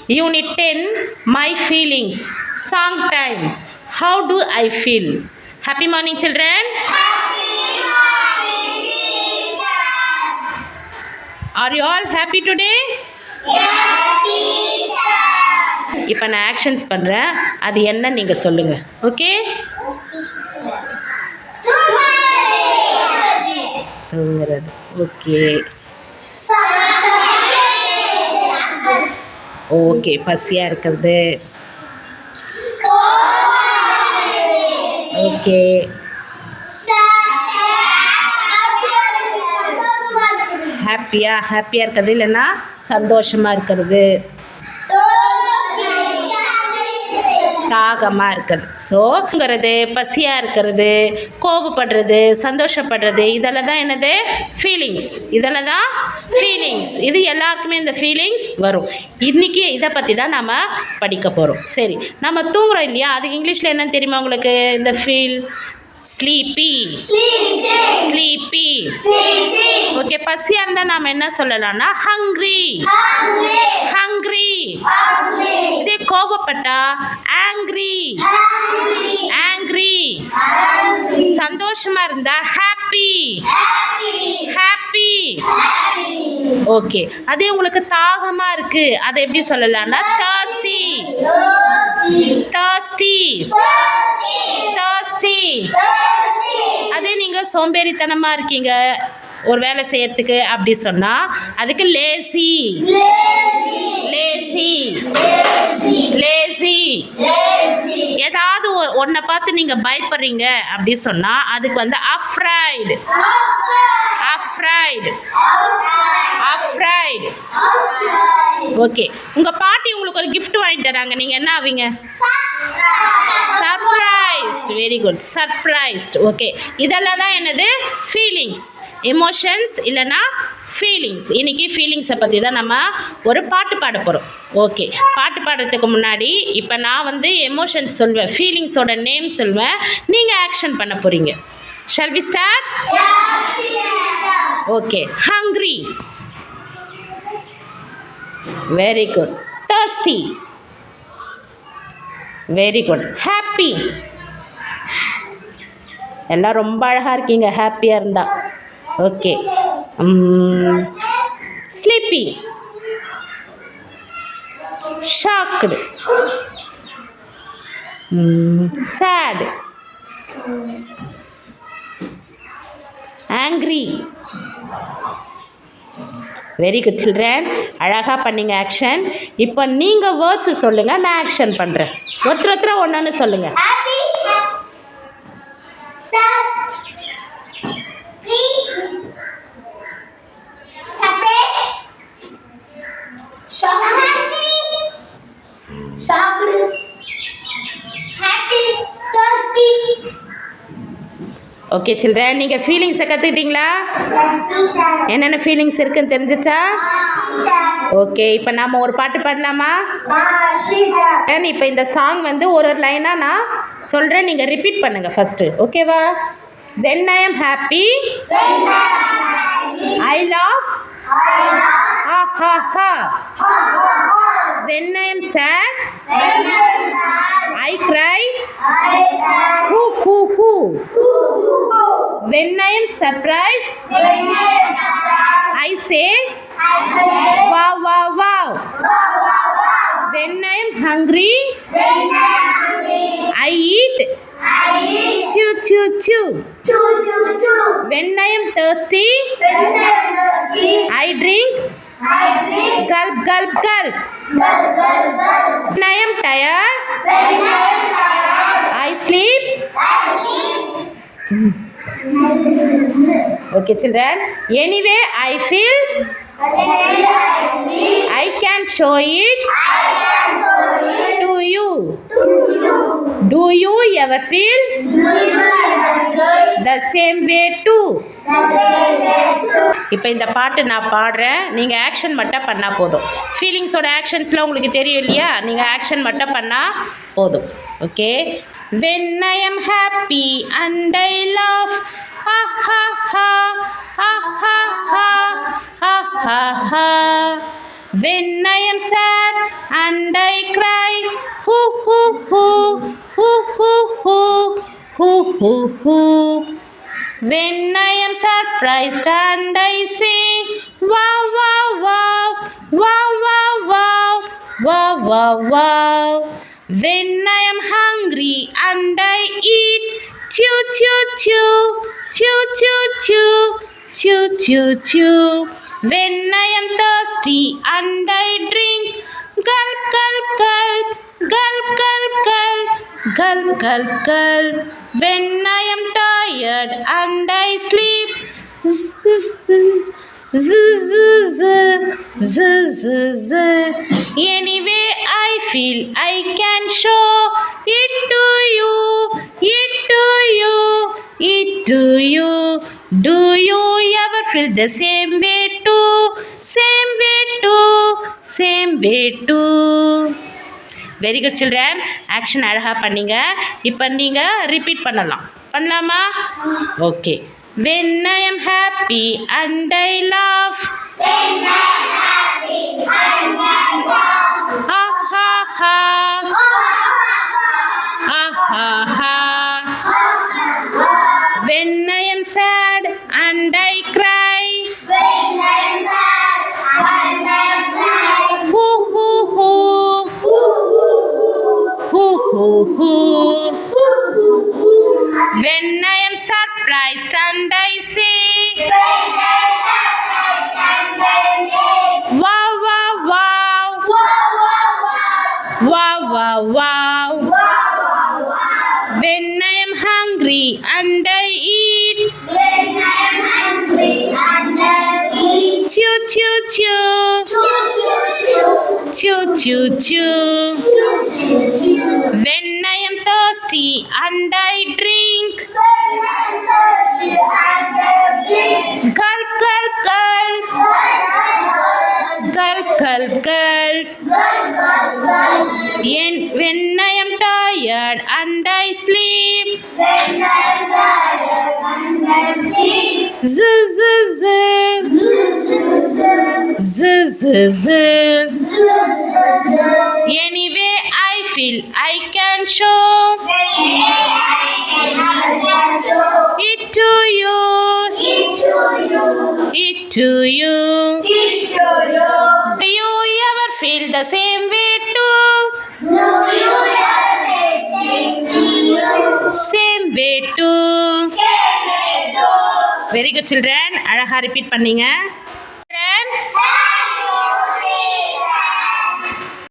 Unit 10, My Feelings. Song time. How do I feel? Happy morning, children. Happy morning, teacher. Are you all happy today? Yes, teacher. இப்போ நான் actions பண்ணுறேன், அது என்ன நீங்கள் சொல்லுங்கள். Okay? தூங்குறது. Okay okay. பசியாக இருக்கிறது. ஓகே. ஹாப்பியாக இருக்கிறது இல்லைன்னா சந்தோஷமாக இருக்கிறது. தாகமாக இருக்கிறது. ஸோங்கிறது, பசியாக இருக்கிறது, கோபப்படுறது, சந்தோஷப்படுறது, இதெல்லாம் தான் என்னது? ஃபீலிங்ஸ். இதெல்லாம் தான் ஃபீலிங்ஸ். இது எல்லாருக்குமே இந்த ஃபீலிங்ஸ் வரும். இன்றைக்கி இதை பற்றி தான் நம்ம படிக்க போகிறோம். சரி, நம்ம தூங்குறோம் இல்லையா, அதுக்கு இங்கிலீஷில் என்னன்னு தெரியுமா உங்களுக்கு? இந்த ஃபீல் ஸ்லீப்பி. ஸ்லீப்பி. ஓகே. பசியாக இருந்தால் நாம் என்ன சொல்லலாம்னா ஹங்க்ரி. ஹங்க்ரி. இதே கோபப்பட்டா ஆங்க்ரி. ஆங்க்ரி. சந்தோஷமாக இருந்தால் ஹாப்பி. ஹாப்பி. ஓகே. அதே உங்களுக்கு தாகமாக இருக்குது, அதை எப்படி சொல்லலாம்னா thirsty. thirsty. thirsty. அதே நீங்கள் சோம்பேறித்தனமாக இருக்கீங்க ஒரு வேலை செய்யறதுக்கு அப்படி சொன்னால் அதுக்கு லேசி. லேசி. லேசி. ஏதாவது ஒன்றை பார்த்து நீங்கள் பயப்படுறீங்க அப்படி சொன்னால் அதுக்கு வந்து அஃப்ரைடு. அஃப்ரைடு. அஃப்ரைடு. ஓகே. உங்கள் பாட்டி உங்களுக்கு ஒரு gift வாங்கிட்டு தராங்க, நீங்கள் என்ன ஆவீங்க? Surprised. Very good. Surprised. Okay. இதெல்லாம் தான் என்னது? ஃபீலிங்ஸ். எமோஷன்ஸ் இல்லைன்னா ஃபீலிங்ஸ். இன்றைக்கி ஃபீலிங்ஸை பற்றி தான் நம்ம ஒரு பாட்டு பாட போகிறோம். ஓகே. பாட்டு பாடுறதுக்கு முன்னாடி இப்போ நான் வந்து எமோஷன்ஸ் சொல்வேன், ஃபீலிங்ஸோட நேம் சொல்வேன், நீங்கள் ஆக்ஷன் பண்ண போகிறீங்க. Shall we start? Okay. Hungry. Very good. thirsty. Very good. Happy. எல்லாம் ரொம்ப அழகாக இருக்கீங்க ஹாப்பியாக இருந்தால். Okay. Sleepy. Shocked. Sad. Angry. Very good children. அழகாக பண்ணிங்க ஆக்ஷன். இப்போ நீங்கள் வேர்ட்ஸு சொல்லுங்கள், நான் ஆக்ஷன் பண்ணுறேன். ஒருத்தர் ஒன்று சொல்லுங்கள். ஓகே சில்ட்ரன், நீங்கள் ஃபீலிங்ஸை கற்றுக்கிட்டீங்களா? என்னென்ன ஃபீலிங்ஸ் இருக்குன்னு தெரிஞ்சிச்சா? ஓகே. இப்போ நாம் ஒரு பாட்டு பாடலாமா? இப்போ இந்த சாங் வந்து ஒரு லைனாக நான் சொல்கிறேன், நீங்கள் ரிப்பீட் பண்ணுங்கள் ஃபஸ்ட்டு. ஓகேவா? When I am happy, I laugh, ha ha ha. When I am sad, I cry, hoo hoo hoo. When I am surprised, I say, wow wow wow. When I am hungry, I eat, chew chew chew. When I am thirsty, I drink, gulp gulp gulp. When I am tired, I sleep. Okay children, anyway I feel, I can show it to you. Do you ever feel the same way too? இப்போ இந்த பாட்டு நான் பாடுறேன், நீங்கள் action மட்டும் பண்ணால் போதும். ஃபீலிங்ஸோட ஆக்ஷன்ஸ்லாம் உங்களுக்கு தெரியும் இல்லையா, நீங்கள் ஆக்ஷன் மட்டும் பண்ணால் போதும். Okay. When I am happy and I laugh, ha ha ha, ha ha ha, ha ha ha. When I am sad and I cry. Hoo hoo hoo, hoo hoo hoo, hoo hoo hoo. When I am surprised and I say, wow wow wow, wow wow wow, wow wow wow. When I am hungry and I eat, chew chew chew, chew chew chew, chew chew chew. When I am thirsty and I drink, gulp gulp gulp, gulp gulp gulp, gulp gulp gulp. When I am tired and I sleep, zzz zzz zzz zzz zzz. Anyway I feel I can show it to you, it to you, it to you. Do you ever feel the same way too, same way too, same way too? Very good children. Action அழகாக பண்ணீங்க. இப்போ நீங்கள் repeat பண்ணலாமா? Okay. When I am happy and I laugh, When I am happy and I laugh, ha ha ha, ha ha ha ha. ha ha. When I am sad and I cry, When I am sad and I cry, hoo hoo hoo, hoo hoo hoo. When I am surprised and I say, when I am surprised and I say, wow wow wow, wow wow wow, wow wow wow. wow wow wow. When I am hungry and I eat, When I am hungry and I eat, chew chew chew, chew chew chew, chew chew chew. chew chew chew. When I am thirsty and I drink, When I am thirsty and I drink, gulp gulp gulp, gulp gulp gulp. When I am tired and I sleep, when I am tired and I sleep, zzz zzz zzz zzz. Anyway I feel I can show it to you, it to you. Do you ever feel the same way too, same way too? Very good children. அழகாக repeat பண்ணீங்க.